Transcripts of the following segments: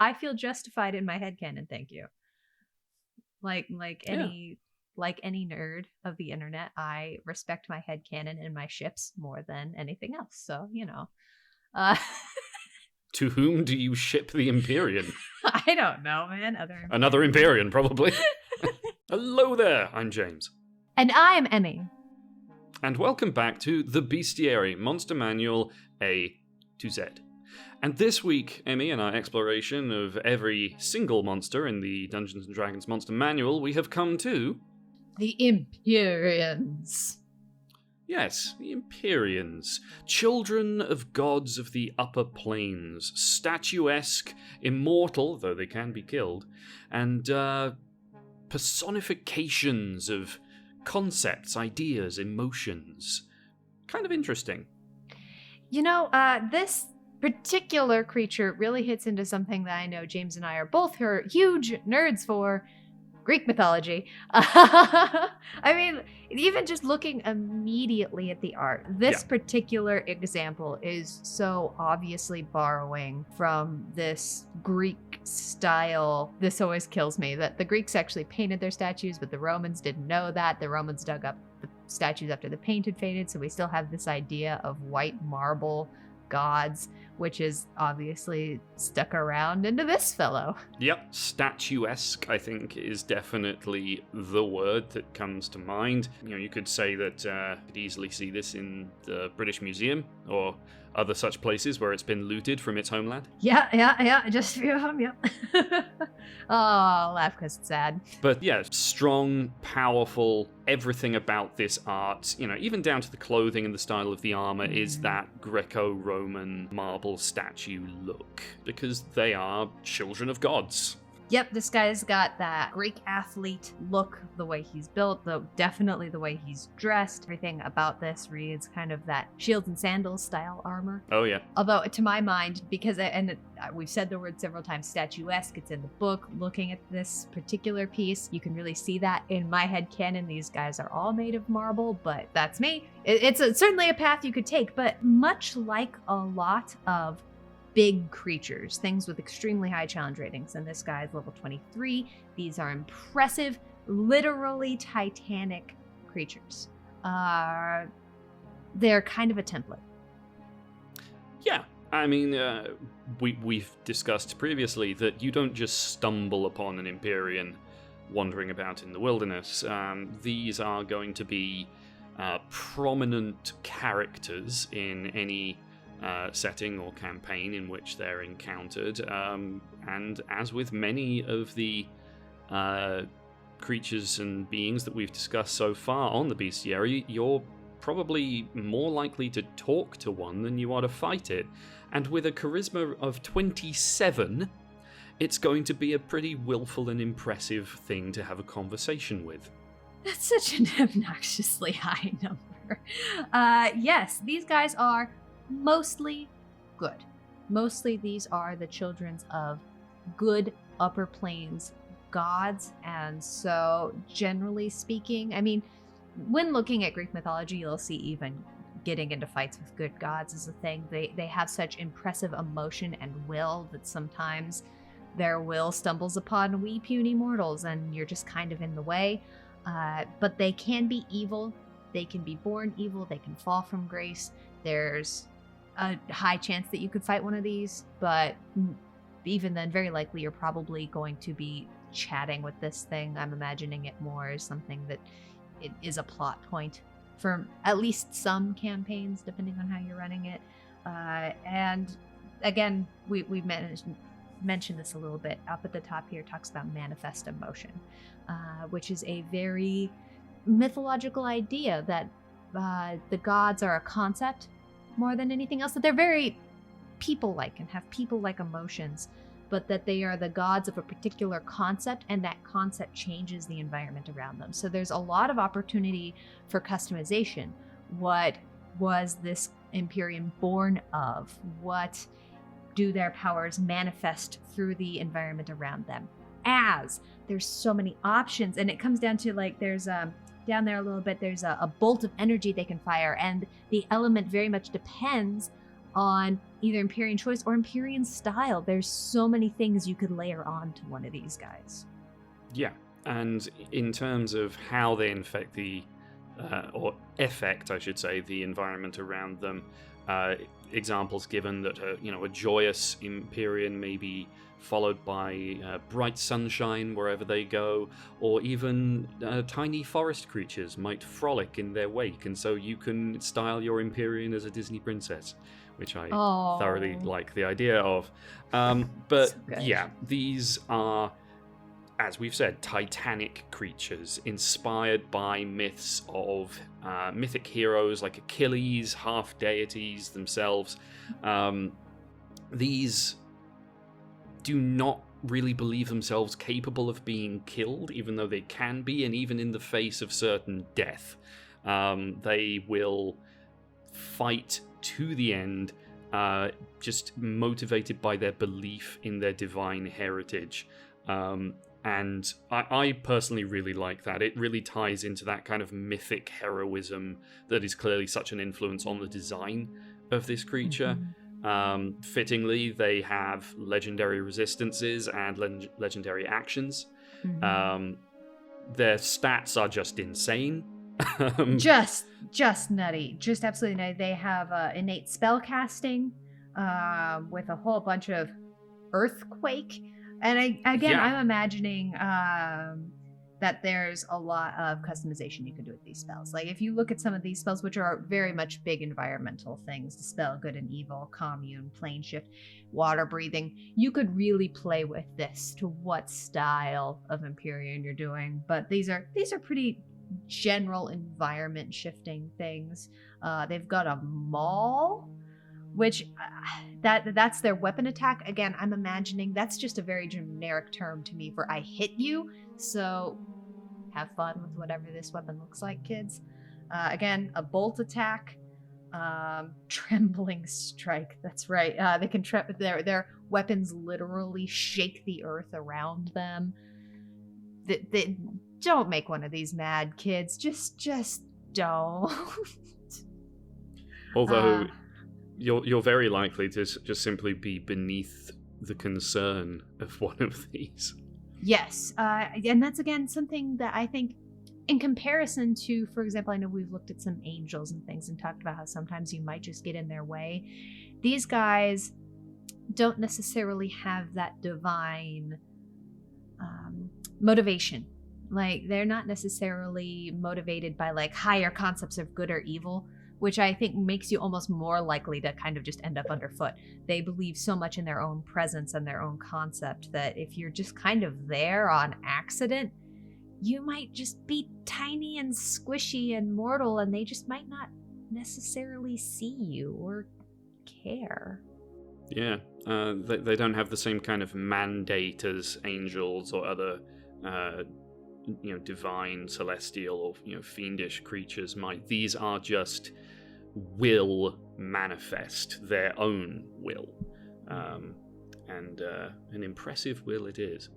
I feel justified in my headcanon, thank you. Like any nerd of the internet, I respect my headcanon and my ships more than anything else. So, Uh To whom do you ship the Empyrean? I don't know, man. Another Empyrean, probably. Hello there, I'm James. And I'm Emme. And welcome back to the Bestiary Monster Manual A to Z. And this week, Emme, in our exploration of every single monster in the Dungeons & Dragons Monster Manual, we have come to... the Empyreans. Yes, the Empyreans. Children of gods of the upper planes. Statuesque, immortal, though they can be killed, and personifications of concepts, ideas, emotions. Kind of interesting. This particular creature really hits into something that I know James and I are both huge nerds for: Greek mythology. I mean, even just looking immediately at the art, this particular example is so obviously borrowing from this Greek style. This always kills me that the Greeks actually painted their statues, but the Romans didn't know that. The Romans dug up the statues after the paint had faded, so we still have this idea of white marble gods, which is obviously stuck around into this fellow. Yep, statuesque, I think, is definitely the word that comes to mind. You could say that you could easily see this in the British Museum or other such places where it's been looted from its homeland. Yeah, just a few of them, yeah. Oh, I'll laugh because it's sad. But yeah, strong, powerful, everything about this art, even down to the clothing and the style of the armor, is that Greco-Roman marble statue look, because they are children of gods. Yep, this guy's got that Greek athlete look, the way he's built, definitely the way he's dressed. Everything about this reads kind of that shields and sandals style armor. Oh, yeah. Although, to my mind, we've said the word several times, statuesque, it's in the book. Looking at this particular piece, you can really see that. In my head canon, these guys are all made of marble, but that's me. It's certainly a path you could take, but much like a lot of big creatures, things with extremely high challenge ratings, and this guy is level 23. These are impressive, literally titanic creatures. They're kind of a template. Yeah, I mean, we've discussed previously that you don't just stumble upon an Empyrean wandering about in the wilderness. These are going to be prominent characters in any setting or campaign in which they're encountered, and as with many of the creatures and beings that we've discussed so far on the Bestiary, you're probably more likely to talk to one than you are to fight it, and with a charisma of 27, it's going to be a pretty willful and impressive thing to have a conversation with. That's such an obnoxiously high number. Yes, these guys are mostly good. Mostly these are the children of good upper planes gods, and so generally speaking, I mean, when looking at Greek mythology, you'll see even getting into fights with good gods is a thing. They have such impressive emotion and will that sometimes their will stumbles upon we puny mortals, and you're just kind of in the way. But they can be evil. They can be born evil. They can fall from grace. There's a high chance that you could fight one of these, but even then, very likely you're probably going to be chatting with this thing. I'm imagining it more as something that it is a plot point for at least some campaigns, depending on how you're running it. And again, we mentioned this a little bit. Up at the top here talks about manifest emotion, which is a very mythological idea that the gods are a concept more than anything else, that they're very people-like and have people-like emotions, but that they are the gods of a particular concept, and that concept changes the environment around them. So there's a lot of opportunity for customization. What was this Empyrean born of? What do their powers manifest through the environment around them? As there's so many options, and it comes down to there's down there a little bit, there's a bolt of energy they can fire, and the element very much depends on either Empyrean choice or Empyrean style. There's so many things you could layer on to one of these guys. Yeah, and in terms of how they infect or affect, I should say, the environment around them, examples given that a joyous Empyrean may be followed by bright sunshine wherever they go, or even tiny forest creatures might frolic in their wake, and so you can style your Empyrean as a Disney princess, which I thoroughly like the idea of. But So yeah, these are, as we've said, titanic creatures inspired by myths of mythic heroes like Achilles, half deities themselves. These do not really believe themselves capable of being killed, even though they can be, and even in the face of certain death. They will fight to the end, just motivated by their belief in their divine heritage. And I personally really like that. It really ties into that kind of mythic heroism that is clearly such an influence on the design of this creature. Fittingly, they have legendary resistances and legendary actions. Their stats are just insane. Just nutty. Just absolutely nutty. They have innate spellcasting with a whole bunch of earthquake. And I'm imagining that there's a lot of customization you can do with these spells. Like, if you look at some of these spells, which are very much big environmental things, dispel good and evil, commune, plane shift, water breathing, you could really play with this to what style of Empyrean you're doing. But these are pretty general environment shifting things. They've got a maul, which that's their weapon attack. Again, I'm imagining that's just a very generic term to me for I hit you. So have fun with whatever this weapon looks like, kids. Again, a bolt attack, trembling strike. That's right. They can their weapons literally shake the earth around them. They don't make one of these mad, kids. Just don't. Although you're very likely to just simply be beneath the concern of one of these. Yes, and that's again something that I think, in comparison to, for example, I know we've looked at some angels and things and talked about how sometimes you might just get in their way. These guys don't necessarily have that divine motivation. Like, they're not necessarily motivated by like higher concepts of good or evil, which I think makes you almost more likely to kind of just end up underfoot. They believe so much in their own presence and their own concept that if you're just kind of there on accident, you might just be tiny and squishy and mortal, and they just might not necessarily see you or care. Yeah, they don't have the same kind of mandate as angels or other divine, celestial, or fiendish creatures might. These are just will manifest their own will, and an impressive will it is.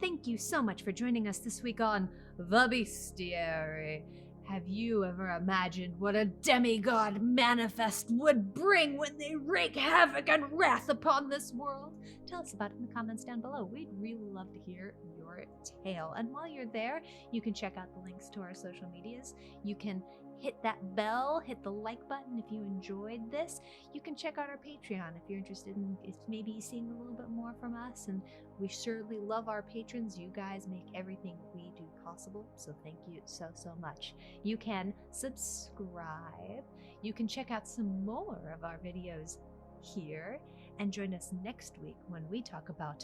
Thank you so much for joining us this week on The Bestiary. Have you ever imagined what a demigod manifest would bring when they wreak havoc and wrath upon this world? Tell us about it in the comments down below. We'd really love to hear your tale. And while you're there, you can check out the links to our social medias. You can hit that bell, hit the like button if you enjoyed this. You can check out our Patreon if you're interested in maybe seeing a little bit more from us. And we surely love our patrons. You guys make everything we do possible, so thank you so much. You can subscribe. You can check out some more of our videos here, and join us next week when we talk about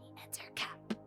the Enter Cap.